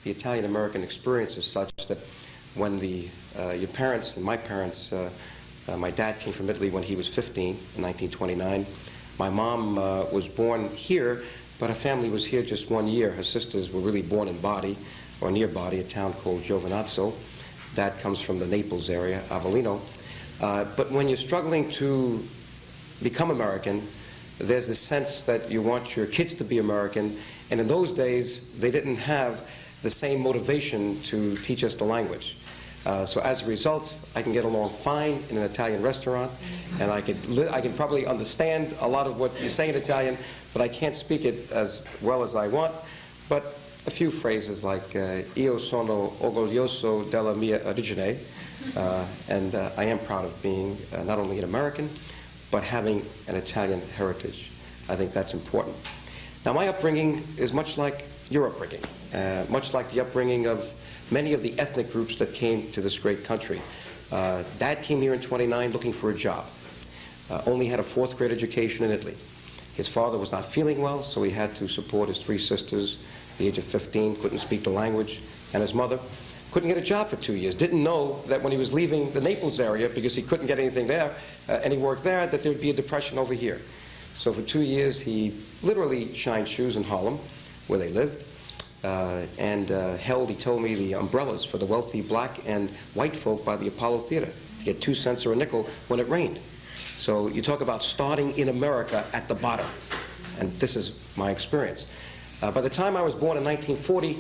the Italian-American experience is such that when your parents and my parents, my dad came from Italy when he was 15 in 1929. My mom was born here, but her family was here just 1 year. Her sisters were really born in Bari, or near Bari, a town called Giovinazzo. That comes from the Naples area, Avellino. But when you're struggling to become American, there's this sense that you want your kids to be American, and in those days, they didn't have the same motivation to teach us the language. So as a result, I can get along fine in an Italian restaurant, and I can probably understand a lot of what you say in Italian, but I can't speak it as well as I want. But a few phrases like io sono orgoglioso della mia origine, and I am proud of being not only an American, but having an Italian heritage. I think that's important. Now, my upbringing is much like your upbringing, much like the upbringing of many of the ethnic groups that came to this great country. Dad came here in '29 looking for a job. Only had a 4th grade education in Italy. His father was not feeling well, so he had to support his 3 sisters. At the age of 15, couldn't speak the language, and his mother couldn't get a job for 2 years. Didn't know that when he was leaving the Naples area, because he couldn't get anything there, any work there, that there would be a depression over here. So for 2 years, he literally shined shoes in Harlem, where they lived, and held, he told me, the umbrellas for the wealthy black and white folk by the Apollo Theater to get 2 cents or a nickel when it rained. So you talk about starting in America at the bottom, and this is my experience. By the time I was born in 1940,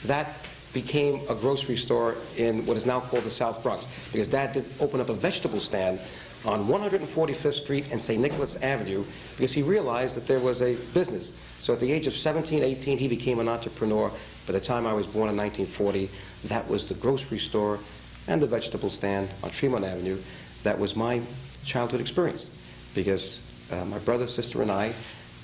that became a grocery store in what is now called the South Bronx, because Dad did open up a vegetable stand on 145th Street and St. Nicholas Avenue because he realized that there was a business. So at the age of 17, 18, he became an entrepreneur. By the time I was born in 1940, that was the grocery store and the vegetable stand on Tremont Avenue. That was my childhood experience, because my brother, sister, and I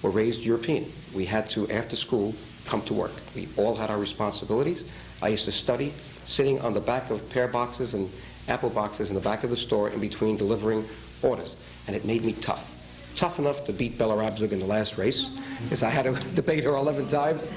were raised European. We had to, after school, come to work. We all had our responsibilities. I used to study sitting on the back of pear boxes and apple boxes in the back of the store in between delivering orders, and it made me tough. Tough enough to beat Bella Rabzug in the last race, because I had to debate her 11 times.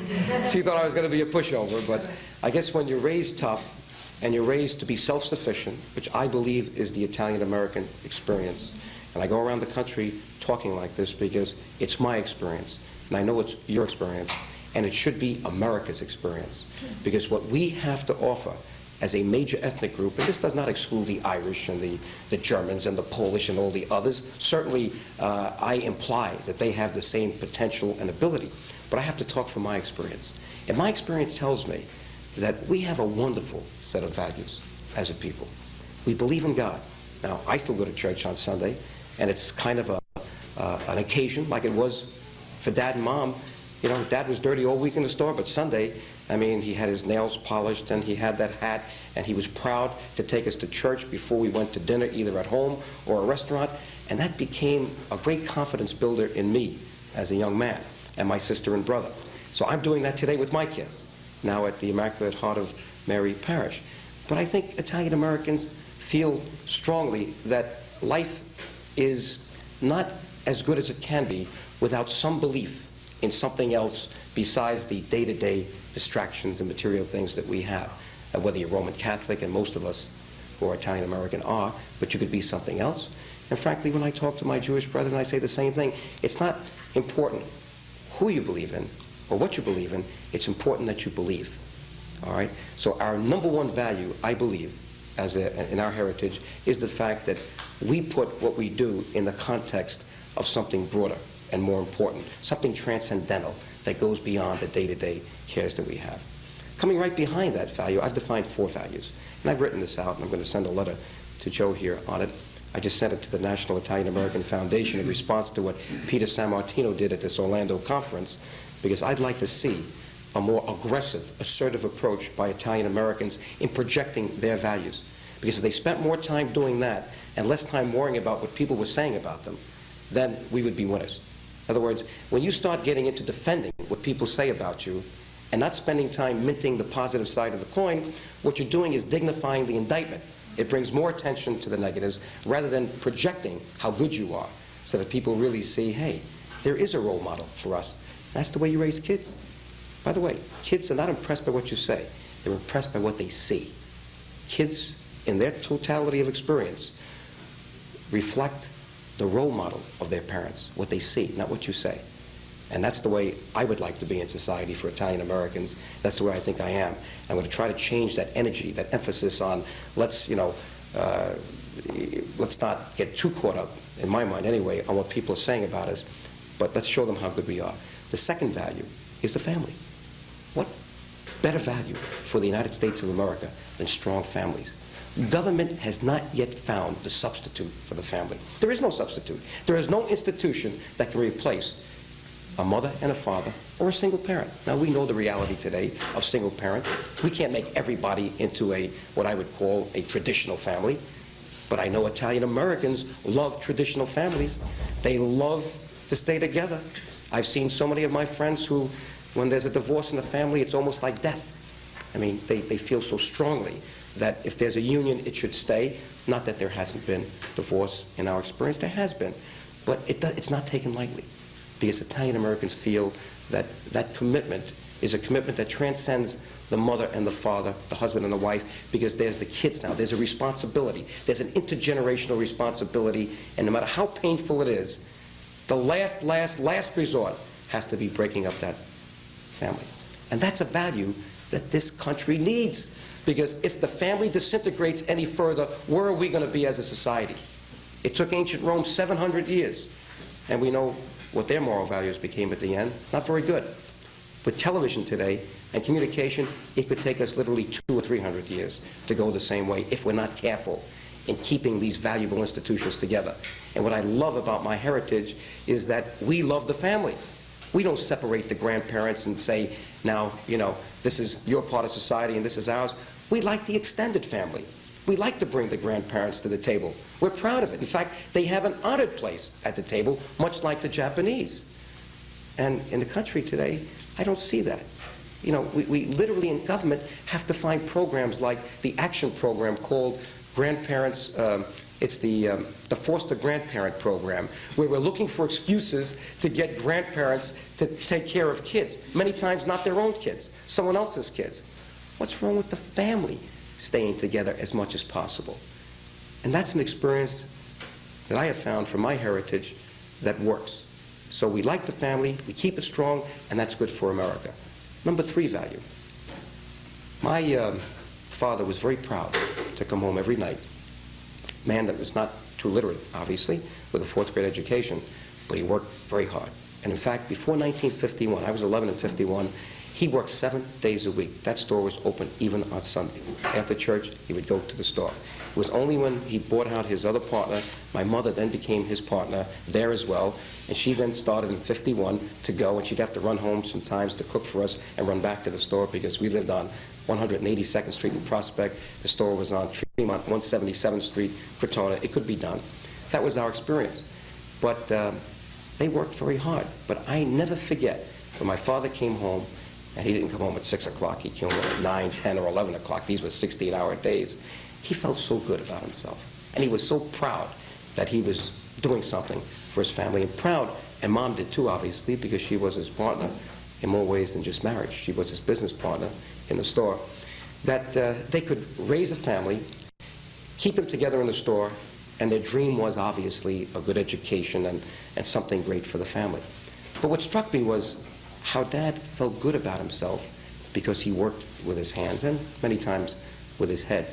She thought I was going to be a pushover, but I guess when you're raised tough and you're raised to be self-sufficient, which I believe is the Italian-American experience, and I go around the country talking like this because it's my experience, and I know it's your experience, and it should be America's experience, because what we have to offer as a major ethnic group, and this does not exclude the Irish and the Germans and the Polish and all the others. Certainly, I imply that they have the same potential and ability, but I have to talk from my experience. And my experience tells me that we have a wonderful set of values as a people. We believe in God. Now, I still go to church on Sunday, and it's kind of an occasion, like it was for Dad and Mom. You know, Dad was dirty all week in the store, but Sunday, I mean, he had his nails polished and he had that hat, and he was proud to take us to church before we went to dinner, either at home or a restaurant, and that became a great confidence builder in me as a young man, and my sister and brother. So I'm doing that today with my kids, now at the Immaculate Heart of Mary Parish. But I think Italian Americans feel strongly that life is not as good as it can be without some belief in something else besides the day-to-day distractions and material things that we have. Whether you're Roman Catholic, and most of us who are Italian American are, but you could be something else. And frankly, when I talk to my Jewish brethren, I say the same thing. It's not important who you believe in or what you believe in. It's important that you believe. All right? So our number one value, I believe, in our heritage, is the fact that we put what we do in the context of something broader and more important, something transcendental that goes beyond the day-to-day cares that we have. Coming right behind that value, I've defined 4 values. And I've written this out, and I'm going to send a letter to Joe here on it. I just sent it to the National Italian American Foundation in response to what Peter Sammartino did at this Orlando conference, because I'd like to see a more aggressive, assertive approach by Italian Americans in projecting their values. Because if they spent more time doing that and less time worrying about what people were saying about them, then we would be winners. In other words, when you start getting into defending what people say about you and not spending time minting the positive side of the coin, what you're doing is dignifying the indictment. It brings more attention to the negatives rather than projecting how good you are, so that people really see, hey, there is a role model for us. That's the way you raise kids. By the way, kids are not impressed by what you say. They're impressed by what they see. Kids, in their totality of experience, reflect the role model of their parents, what they see, not what you say. And that's the way I would like to be in society for Italian Americans. That's the way I think I am. I'm going to try to change that energy, that emphasis on let's not get too caught up, in my mind anyway, on what people are saying about us, but let's show them how good we are. The second value is the family. What better value for the United States of America than strong families? Government has not yet found the substitute for the family. There is no substitute. There is no institution that can replace a mother and a father or a single parent. Now, we know the reality today of single parents. We can't make everybody into what I would call a traditional family, but I know Italian Americans love traditional families. They love to stay together. I've seen so many of my friends who, when there's a divorce in the family, it's almost like death. I mean, they feel so strongly that if there's a union, it should stay. Not that there hasn't been divorce in our experience. There has been. But it's not taken lightly, because Italian Americans feel that that commitment is a commitment that transcends the mother and the father, the husband and the wife, because there's the kids now. There's a responsibility. There's an intergenerational responsibility, and no matter how painful it is, the last resort has to be breaking up that family. And that's a value that this country needs, because if the family disintegrates any further, where are we going to be as a society? It took ancient Rome 700 years, and we know what their moral values became at the end. Not very good. With television today and communication, it could take us literally 200 or 300 years to go the same way if we're not careful in keeping these valuable institutions together. And what I love about my heritage is that we love the family. We don't separate the grandparents and say, now, this is your part of society and this is ours. We like the extended family. We like to bring the grandparents to the table. We're proud of it. In fact, they have an honored place at the table, much like the Japanese. And in the country today, I don't see that. We literally in government have to find programs like the action program called Grandparents, it's the Foster Grandparent Program, where we're looking for excuses to get grandparents to take care of kids. Many times not their own kids, someone else's kids. What's wrong with the family staying together as much as possible? And that's an experience that I have found from my heritage that works. So we like the family, we keep it strong, and that's good for America. Number 3 value. My father was very proud to come home every night. Man that was not too literate, obviously, with a 4th grade education, but he worked very hard. And in fact, before 1951, I was 11 in 51, he worked 7 days a week. That store was open even on Sundays. After church, he would go to the store. It was only when he bought out his other partner, my mother then became his partner there as well, and she then started in 51 to go, and she'd have to run home sometimes to cook for us and run back to the store because we lived on 182nd Street in Prospect. The store was on Tremont, 177th Street, Crotona. It could be done. That was our experience. But they worked very hard. But I never forget when my father came home, and he didn't come home at 6 o'clock. He came home at 9, 10, or 11 o'clock. These were 16-hour days. He felt so good about himself. And he was so proud that he was doing something for his family. And proud, and Mom did too, obviously, because she was his partner in more ways than just marriage. She was his business partner in the store. That they could raise a family, keep them together in the store, and their dream was obviously a good education and something great for the family. But what struck me was how Dad felt good about himself because he worked with his hands and many times with his head.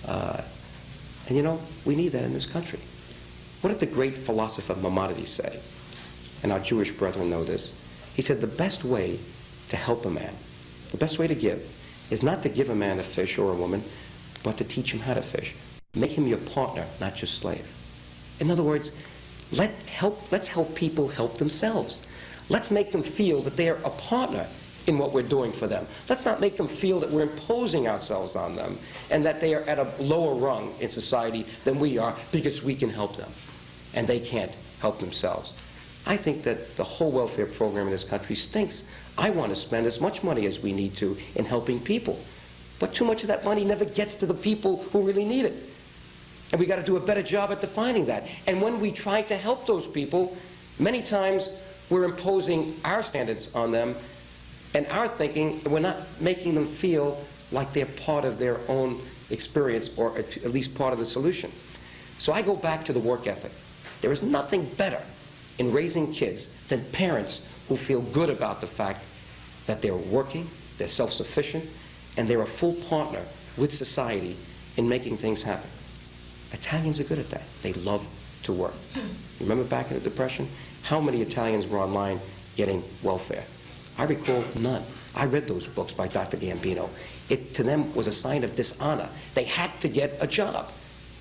And we need that in this country. What did the great philosopher Maimonides say? And our Jewish brethren know this. He said the best way to help a man, the best way to give, is not to give a man a fish or a woman, but to teach him how to fish. Make him your partner, not your slave. In other words, let's help people help themselves. Let's make them feel that they are a partner in what we're doing for them. Let's not make them feel that we're imposing ourselves on them and that they are at a lower rung in society than we are because we can help them and they can't help themselves. I think that the whole welfare program in this country stinks. I want to spend as much money as we need to in helping people, but too much of that money never gets to the people who really need it. And we got to do a better job at defining that. And when we try to help those people, many times we're imposing our standards on them And our thinking, we're not making them feel like they're part of their own experience, or at least part of the solution. So I go back to the work ethic. There is nothing better in raising kids than parents who feel good about the fact that they're working, they're self-sufficient, and they're a full partner with society in making things happen. Italians are good at that. They love to work. Remember back in the Depression? How many Italians were online getting welfare? I recall none. I read those books by Dr. Gambino. It, to them, was a sign of dishonor. They had to get a job.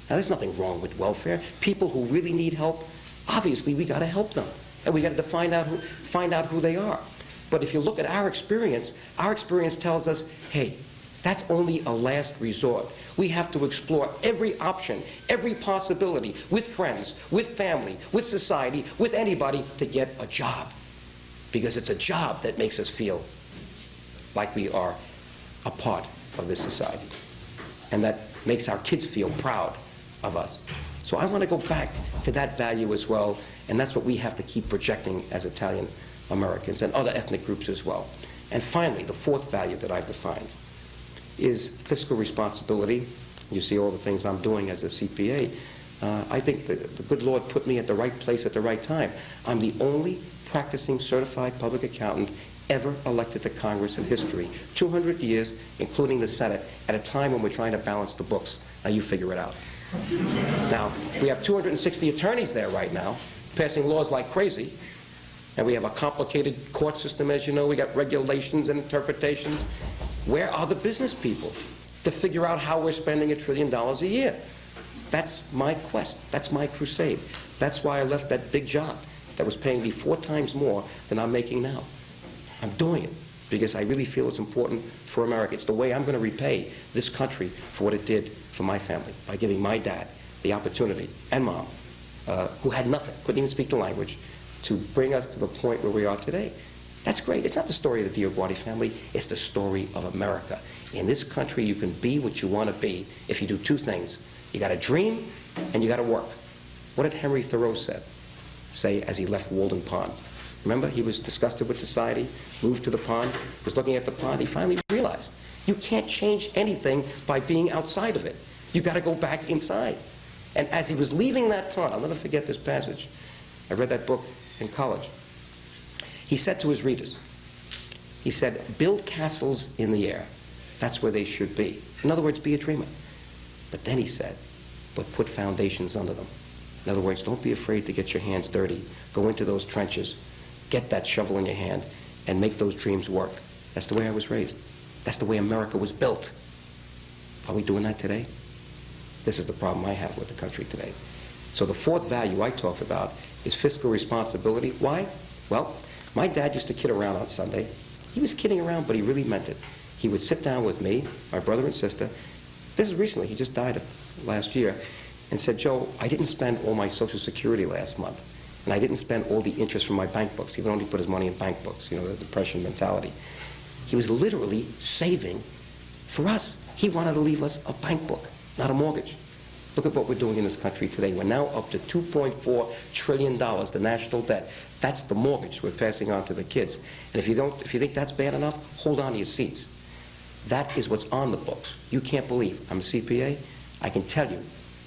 Now, there's nothing wrong with welfare. People who really need help, obviously, we got to help them. And we got to find out who they are. But if you look at our experience tells us, hey, that's only a last resort. We have to explore every option, every possibility, with friends, with family, with society, with anybody, to get a job. Because it's a job that makes us feel like we are a part of this society. And that makes our kids feel proud of us. So I want to go back to that value as well, and that's what we have to keep projecting as Italian Americans and other ethnic groups as well. And finally, the fourth value that I've defined is fiscal responsibility. You see all the things I'm doing as a CPA. I think the good Lord put me at the right place at the right time. I'm the only practicing certified public accountant ever elected to Congress in history. 200 years, including the Senate, at a time when we're trying to balance the books. Now you figure it out. Now, we have 260 attorneys there right now, passing laws like crazy. And we have a complicated court system, as you know. We got regulations and interpretations. Where are the business people to figure out how we're spending $1 trillion a year? That's my quest. That's my crusade. That's why I left that big job that was paying me 4 times more than I'm making now. I'm doing it because I really feel it's important for America. It's the way I'm going to repay this country for what it did for my family, by giving my dad the opportunity, and mom, who had nothing, couldn't even speak the language, to bring us to the point where we are today. That's great. It's not the story of the DioGuardi family. It's the story of America. In this country, you can be what you want to be if you do 2 things. You got to dream, and you got to work. What did Henry Thoreau say as he left Walden Pond? Remember, he was disgusted with society, moved to the pond, was looking at the pond. He finally realized you can't change anything by being outside of it. You got to go back inside. And as he was leaving that pond, I'll never forget this passage. I read that book in college. He said to his readers, he said, build castles in the air. That's where they should be. In other words, be a dreamer. But then he said, but put foundations under them. In other words, don't be afraid to get your hands dirty. Go into those trenches, get that shovel in your hand, and make those dreams work. That's the way I was raised. That's the way America was built. Are we doing that today? This is the problem I have with the country today. So the fourth value I talked about is fiscal responsibility. Why? Well, my dad used to kid around on Sunday. He was kidding around, but he really meant it. He would sit down with me, my brother and sister. This is recently. He just died last year. And said, Joe, I didn't spend all my Social Security last month. And I didn't spend all the interest from my bank books. He would only put his money in bank books, you know, the Depression mentality. He was literally saving for us. He wanted to leave us a bank book, not a mortgage. Look at what we're doing in this country today. We're now up to $2.4 trillion, the national debt. That's the mortgage we're passing on to the kids. And if you think that's bad enough, hold on to your seats. That is what's on the books. You can't believe. I'm a CPA. I can tell you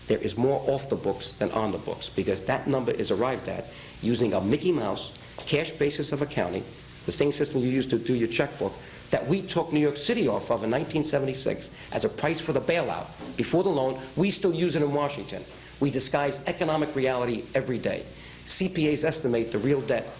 there is more off the books than on the books, because that number is arrived at using a Mickey Mouse cash basis of accounting, the same system you use to do your checkbook, that we took New York City off of in 1976 as a price for the bailout. Before the loan, we still use it in Washington. We disguise economic reality every day. CPAs estimate the real debt,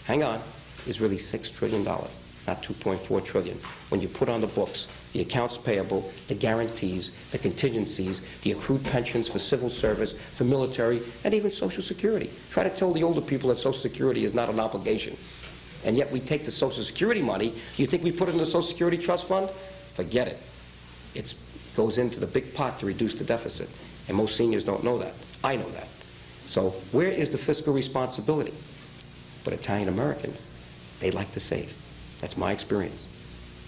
hang on, is really $6 trillion, not $2.4 trillion. When you put on the books the accounts payable, the guarantees, the contingencies, the accrued pensions for civil service, for military, and even Social Security. Try to tell the older people that Social Security is not an obligation. And yet we take the Social Security money. You think we put it in the Social Security Trust Fund? Forget it. It goes into the big pot to reduce the deficit. And most seniors don't know that. I know that. So where is the fiscal responsibility? But Italian Americans, they like to save. That's my experience.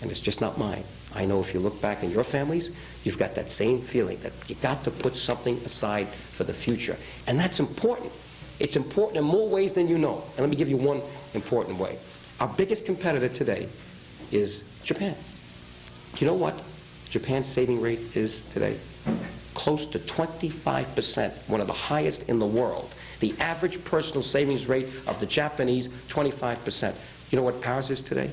And it's just not mine. I know if you look back in your families, you've got that same feeling that you got to put something aside for the future. And that's important. It's important in more ways than you know. And let me give you one important way. Our biggest competitor today is Japan. Do you know what Japan's saving rate is today? Close to 25%, one of the highest in the world. The average personal savings rate of the Japanese, 25%. You know what ours is today?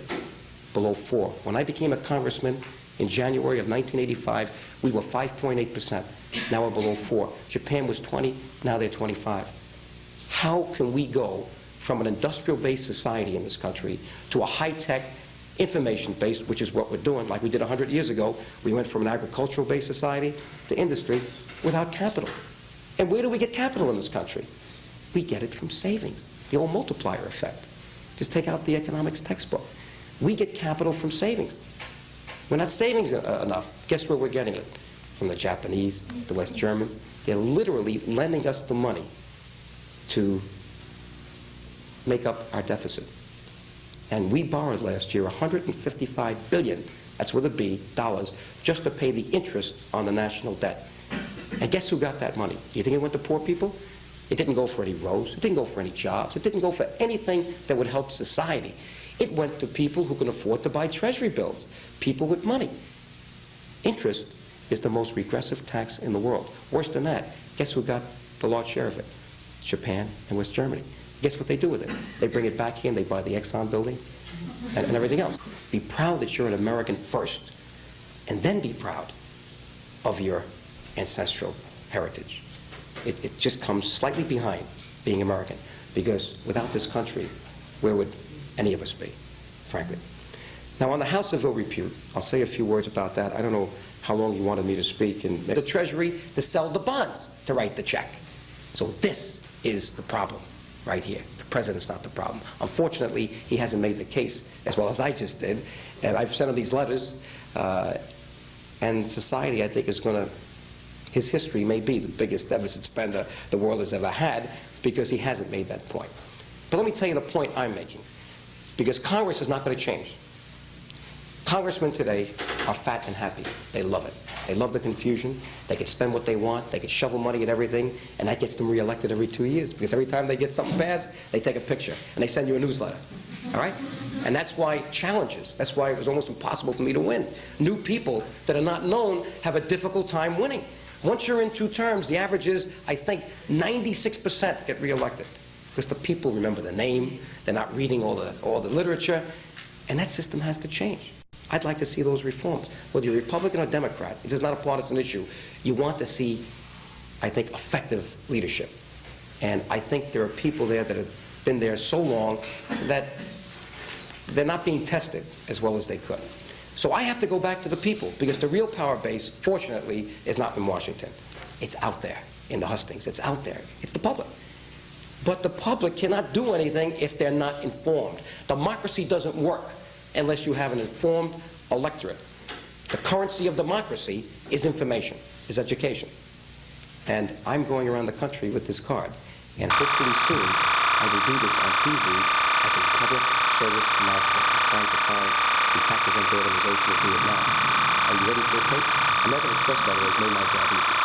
Below 4. When I became a congressman in January of 1985, we were 5.8%. Now we're below 4. Japan was 20, now they're 25. How can we go from an industrial-based society in this country to a high-tech, information-based, which is what we're doing, like we did 100 years ago. We went from an agricultural-based society to industry without capital. And where do we get capital in this country? We get it from savings, the old multiplier effect. Just take out the economics textbook. We get capital from savings. We're not saving enough. Guess where we're getting it? From the Japanese, the West Germans. They're literally lending us the money to make up our deficit. And we borrowed last year $155 billion, that's with a B, dollars, just to pay the interest on the national debt. And guess who got that money? Do you think it went to poor people? It didn't go for any roads. It didn't go for any jobs. It didn't go for anything that would help society. It went to people who can afford to buy treasury bills, people with money. Interest is the most regressive tax in the world. Worse than that, guess who got the large share of it? Japan and West Germany. Guess what they do with it? They bring it back here and they buy the Exxon building and everything else. Be proud that you're an American first, and then be proud of your ancestral heritage. It just comes slightly behind being American, because without this country, where would any of us be, frankly? Now, on the House of Ill Repute, I'll say a few words about that. I don't know how long you wanted me to speak. And the Treasury to sell the bonds to write the check. So this is the problem right here. The president's not the problem. Unfortunately, he hasn't made the case as well as I just did. And I've sent him these letters. And society, I think, is going to, his history may be the biggest deficit spender the world has ever had, because he hasn't made that point. But let me tell you the point I'm making, because Congress is not going to change. Congressmen today are fat and happy. They love it. They love the confusion. They can spend what they want. They can shovel money at everything, and that gets them reelected every 2 years, because every time they get something passed, they take a picture, and they send you a newsletter. All right? And that's why challenges, that's why it was almost impossible for me to win. New people that are not known have a difficult time winning. Once you're in 2 terms, the average is, I think, 96% get reelected, because the people remember the name, they're not reading all the literature, and that system has to change. I'd like to see those reforms. Whether you're Republican or Democrat, it is not a partisan issue. You want to see, I think, effective leadership. And I think there are people there that have been there so long that they're not being tested as well as they could. So I have to go back to the people, because the real power base, fortunately, is not in Washington. It's out there in the hustings. It's out there. It's the public. But the public cannot do anything if they're not informed. Democracy doesn't work unless you have an informed electorate. The currency of democracy is information, is education. And I'm going around the country with this card, and hopefully soon I will do this on TV as a public service announcement. I'm trying to find the Taxes and Organization to do it now. Are you ready for a tape? American Express, by the way, has made my job easy.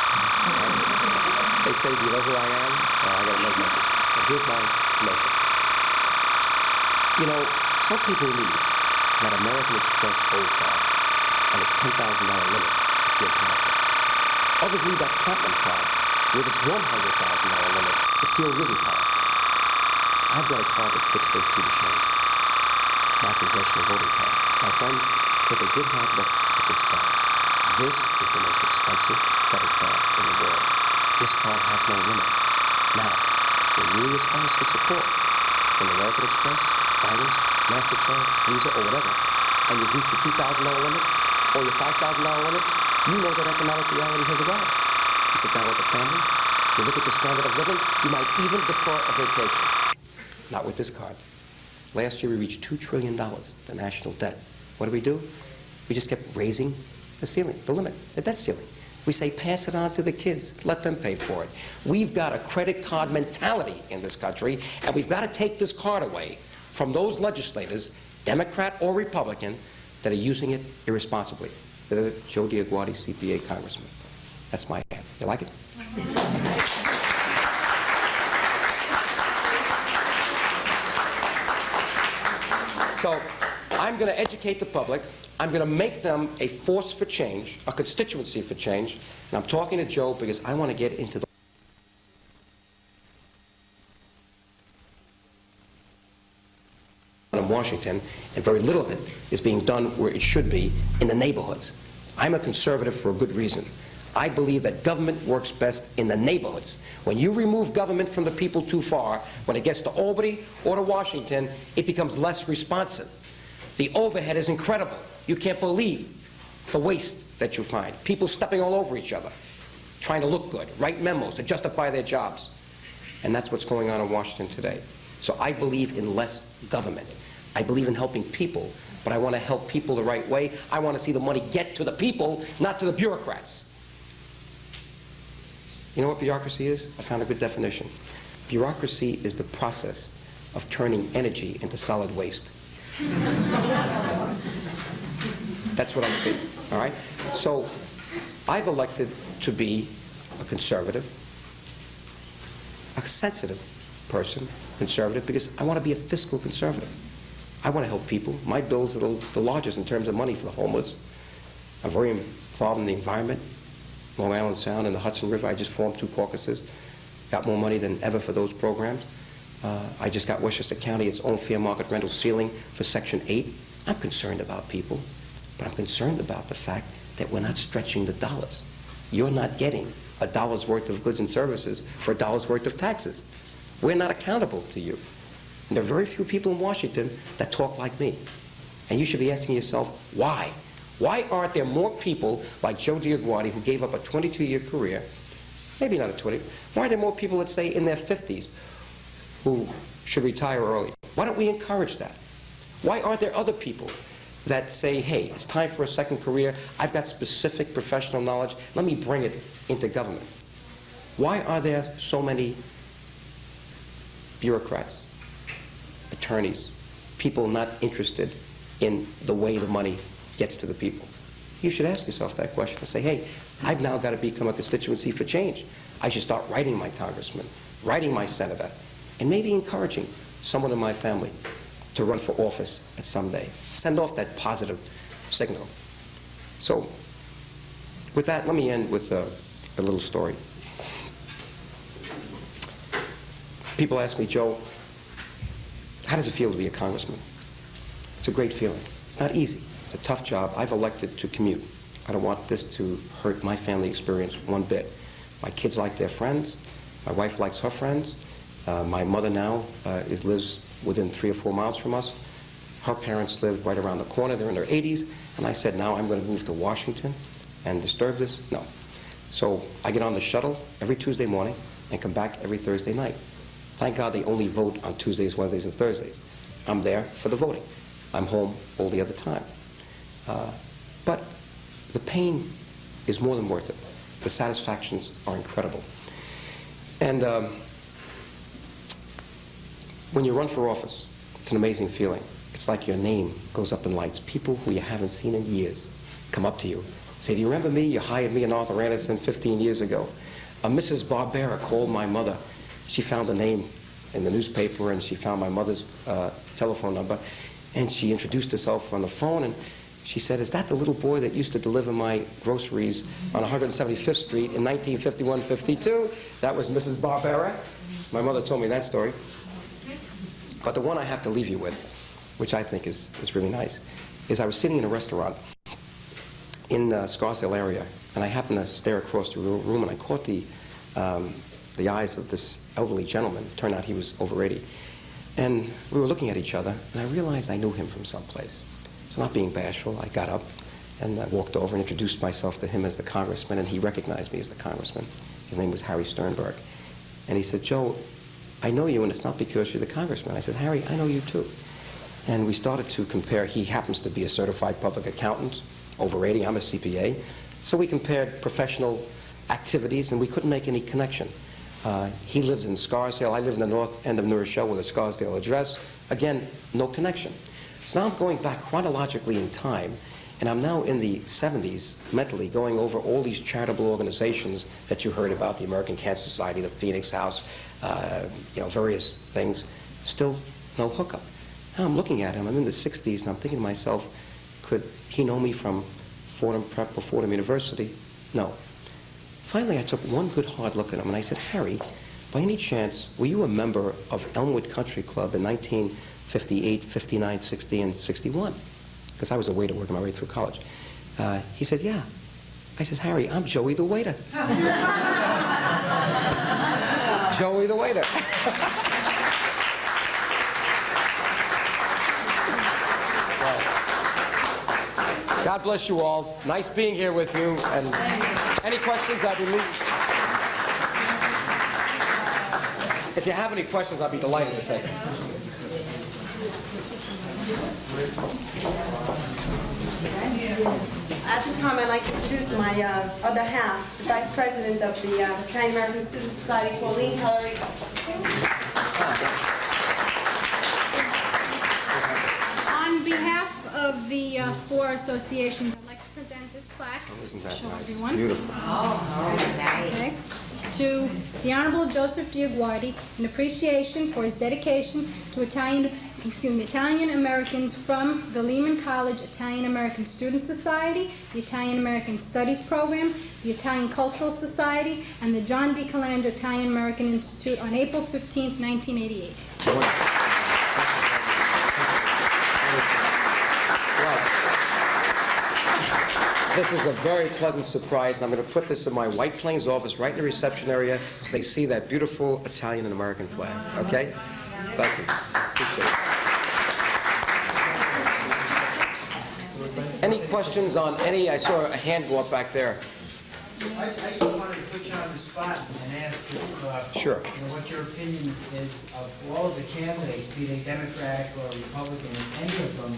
They say, do you know who I am? I got a love message. And here's my commercial. You know, some people need that American Express Gold Card, and its $10,000 limit to feel powerful. Others need that Platinum Card with its $100,000 limit to feel really powerful. I've got a card that puts those two to shame. My congressional voting card. My friends, take a good hard look at this card. This is the most expensive credit card in the world. This card has no limit. Now, when you and your spouse get support from American Express, Diners, MasterCard, Visa, or whatever, and you reach your $2,000 limit or your $5,000 limit, you know that economic reality has arrived. You sit down with the family, you look at the standard of living, you might even defer a vacation. Not with this card. Last year we reached $2 trillion, the national debt. What do? We just kept raising the ceiling, the limit, the debt ceiling. We say, pass it on to the kids. Let them pay for it. We've got a credit card mentality in this country, and we've got to take this card away from those legislators, Democrat or Republican, that are using it irresponsibly. The Joe DioGuardi, CPA congressman. That's my ad. You like it? So I'm going to educate the public. I'm going to make them a force for change, a constituency for change. And I'm talking to Joe because I want to get into the in Washington, and very little of it is being done where it should be, in the neighborhoods. I'm a conservative for a good reason. I believe that government works best in the neighborhoods. When you remove government from the people too far, when it gets to Albany or to Washington, it becomes less responsive. The overhead is incredible. You can't believe the waste that you find. People stepping all over each other, trying to look good, write memos to justify their jobs. And that's what's going on in Washington today. So I believe in less government. I believe in helping people, but I want to help people the right way. I want to see the money get to the people, not to the bureaucrats. You know what bureaucracy is? I found a good definition. Bureaucracy is the process of turning energy into solid waste. That's what I see, all right? So I've elected to be a conservative, a sensitive person, conservative, because I want to be a fiscal conservative. I want to help people. My bills are the largest in terms of money for the homeless. I'm very involved in the environment. Long Island Sound and the Hudson River, I just formed 2 caucuses. Got more money than ever for those programs. I just got Westchester County its own fair market rental ceiling for Section 8. I'm concerned about people, but I'm concerned about the fact that we're not stretching the dollars. You're not getting a dollar's worth of goods and services for a dollar's worth of taxes. We're not accountable to you. And there are very few people in Washington that talk like me. And you should be asking yourself, why? Why aren't there more people like Joe DioGuardi, who gave up a 22-year career, maybe not a 20, why aren't there more people, let's say, in their 50s who should retire early? Why don't we encourage that? Why aren't there other people that say, hey, it's time for a second career, I've got specific professional knowledge, let me bring it into government? Why are there so many bureaucrats, attorneys, people not interested in the way the money gets to the people? You should ask yourself that question and say, hey, I've now got to become a constituency for change. I should start writing my congressman, writing my senator, and maybe encouraging someone in my family to run for office at some day. Send off that positive signal. So with that, let me end with a little story. People ask me, Joe, how does it feel to be a congressman? It's a great feeling. It's not easy. It's a tough job. I've elected to commute. I don't want this to hurt my family experience one bit. My kids like their friends. My wife likes her friends. My mother now lives within 3 or 4 miles from us. Her parents live right around the corner. They're in their 80s. And I said, now I'm going to move to Washington and disturb this? No. So I get on the shuttle every Tuesday morning and come back every Thursday night. Thank God they only vote on Tuesdays, Wednesdays, and Thursdays. I'm there for the voting. I'm home all the other time. But the pain is more than worth it. The satisfactions are incredible. And when you run for office, it's an amazing feeling. It's like your name goes up in lights. People who you haven't seen in years come up to you, say, do you remember me? You hired me and Arthur Anderson 15 years ago. Mrs. Barbera called my mother. She found a name in the newspaper, and she found my mother's telephone number, and she introduced herself on the phone, and she said, is that the little boy that used to deliver my groceries on 175th Street in 1951-52? That was Mrs. Barbera. My mother told me that story. But the one I have to leave you with, which I think is really nice, is I was sitting in a restaurant in the Scarsdale area, and I happened to stare across the room, and I caught the eyes of this elderly gentleman. It turned out he was over 80. And we were looking at each other, and I realized I knew him from someplace. So not being bashful, I got up and I walked over and introduced myself to him as the congressman, and he recognized me as the congressman. His name was Harry Sternberg. And he said, Joe, I know you, and it's not because you're the congressman. I said, Harry, I know you too. And we started to compare. He happens to be a certified public accountant, over 80. I'm a CPA. So we compared professional activities, and we couldn't make any connection. He lives in Scarsdale. I live in the north end of New Rochelle with a Scarsdale address. Again, no connection. So now I'm going back chronologically in time, and I'm now in the 70s, mentally, going over all these charitable organizations that you heard about, the American Cancer Society, the Phoenix House, various things. Still no hookup. Now I'm looking at him, I'm in the 60s, and I'm thinking to myself, could he know me from Fordham Prep or Fordham University? No. Finally, I took one good hard look at him, and I said, Harry, by any chance, were you a member of Elmwood Country Club in 1958, 59, 60, and 61? Because I was a waiter working my way through college. He said, yeah. I says, Harry, I'm Joey the waiter. Joey the waiter. Well, God bless you all. Nice being here with you. And any questions, I'll be If you have any questions, I'll be delighted to take them. At this time, I'd like to introduce my other half, the Vice President of the Italian American Student Society, Pauline Curry. On behalf of the four associations, I'd like to present this plaque. Oh, isn't that Show nice? everyone. Beautiful. Okay. To the Honorable Joseph DioGuardi, in appreciation for his dedication to Italian Americans from the Lehman College Italian American Student Society, the Italian American Studies Program, the Italian Cultural Society, and the John D. Calandra Italian American Institute on April 15, 1988. This is a very pleasant surprise, and I'm going to put this in my White Plains office right in the reception area so they see that beautiful Italian and American flag. Okay? Thank you. Appreciate it. Any questions on any? I saw a hand go up back there. I just wanted to put you on the spot and ask you, Sure. what your opinion is of all of the candidates, be they Democratic or Republican, any of them.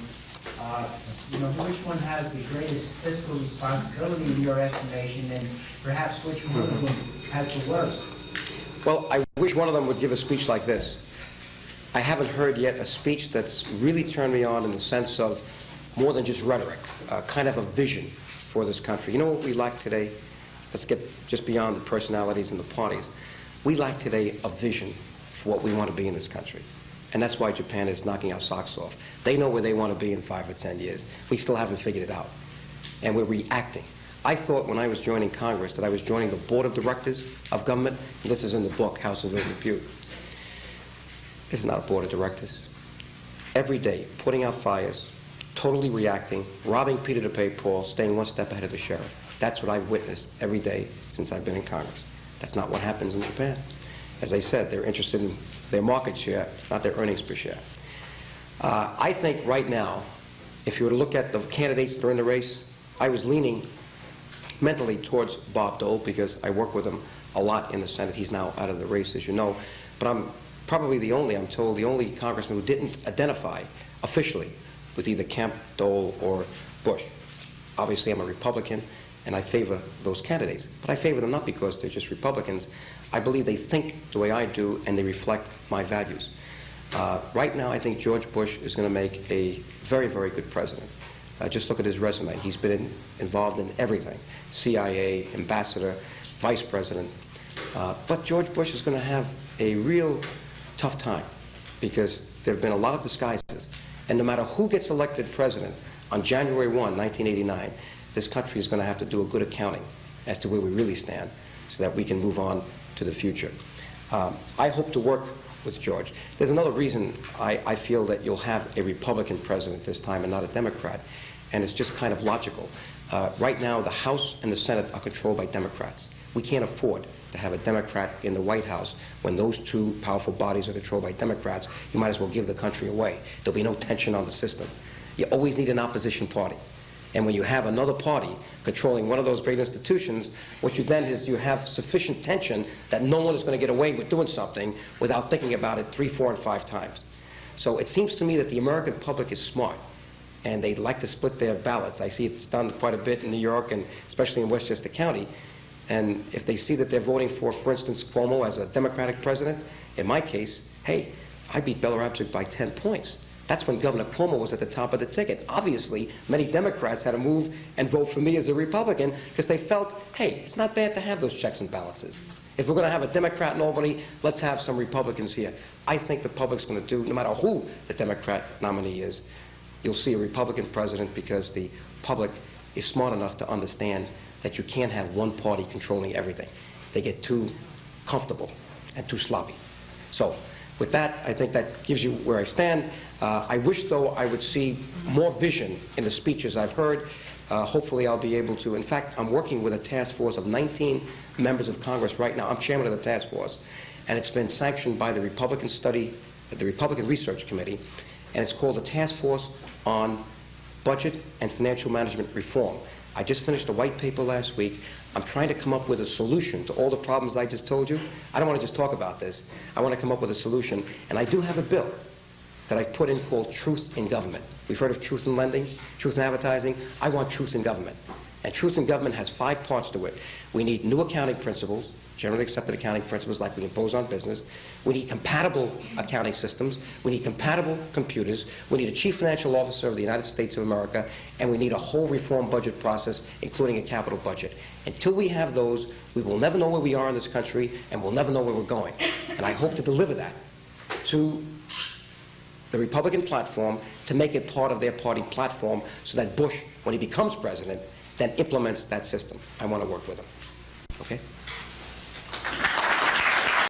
Which one has the greatest fiscal responsibility in your estimation, and perhaps which one of them has the worst? Well, I wish one of them would give a speech like this. I haven't heard yet a speech that's really turned me on in the sense of more than just rhetoric, kind of a vision for this country. You know what we lack today? Let's get just beyond the personalities and the parties. We lack today a vision for what we want to be in this country. And that's why Japan is knocking our socks off. They know where they want to be in 5 or 10 years. We still haven't figured it out. And we're reacting. I thought when I was joining Congress that I was joining the board of directors of government. And this is in the book, House of Ill Repute. This is not a board of directors. Every day, putting out fires, totally reacting, robbing Peter to pay Paul, staying one step ahead of the sheriff. That's what I've witnessed every day since I've been in Congress. That's not what happens in Japan. As I said, they're interested in their market share, not their earnings per share. I think right now, if you were to look at the candidates that are in the race, I was leaning mentally towards Bob Dole because I work with him a lot in the Senate. He's now out of the race, as you know. But I'm probably I'm told, the only congressman who didn't identify officially with either Kemp, Dole, or Bush. Obviously, I'm a Republican, and I favor those candidates. But I favor them not because they're just Republicans. I believe they think the way I do, and they reflect my values. Right now, I think George Bush is going to make a very, very good president. Just look at his resume. He's been involved in everything. CIA, ambassador, vice president. But George Bush is going to have a real tough time because there have been a lot of disguises. And no matter who gets elected president on January 1, 1989, this country is going to have to do a good accounting as to where we really stand so that we can move on to the future. I hope to work with George. There's another reason I feel that you'll have a Republican president this time and not a Democrat, and it's just kind of logical. Right now, the House and the Senate are controlled by Democrats. We can't afford to have a Democrat in the White House when those two powerful bodies are controlled by Democrats. You might as well give the country away. There'll be no tension on the system. You always need an opposition party. And when you have another party controlling one of those great institutions, what you then is you have sufficient tension that no one is going to get away with doing something without thinking about it 3, 4, and 5 times. So it seems to me that the American public is smart, and they'd like to split their ballots. I see it's done quite a bit in New York, and especially in Westchester County. And if they see that they're voting for instance, Cuomo as a Democratic president, in my case, hey, I beat Bela Abzug by 10 points. That's when Governor Cuomo was at the top of the ticket. Obviously, many Democrats had to move and vote for me as a Republican because they felt, hey, it's not bad to have those checks and balances. If we're going to have a Democrat in Albany, let's have some Republicans here. I think the public's going to do, no matter who the Democrat nominee is, you'll see a Republican president because the public is smart enough to understand that you can't have one party controlling everything. They get too comfortable and too sloppy. So with that, I think that gives you where I stand. I wish, though, I would see more vision in the speeches I've heard. Hopefully I'll be able to. In fact, I'm working with a task force of 19 members of Congress right now. I'm chairman of the task force, and it's been sanctioned by the Republican Research Committee, and it's called the Task Force on Budget and Financial Management Reform. I just finished a white paper last week. I'm trying to come up with a solution to all the problems I just told you. I don't want to just talk about this. I want to come up with a solution, and I do have a bill that I've put in called Truth in Government. We've heard of truth in lending, truth in advertising. I want truth in government. And truth in government has 5 parts to it. We need new accounting principles, generally accepted accounting principles like we impose on business. We need compatible accounting systems. We need compatible computers. We need a chief financial officer of the United States of America. And we need a whole reform budget process, including a capital budget. Until we have those, we will never know where we are in this country, and we'll never know where we're going. And I hope to deliver that to the Republican platform, to make it part of their party platform so that Bush, when he becomes president, then implements that system. I want to work with him. Okay?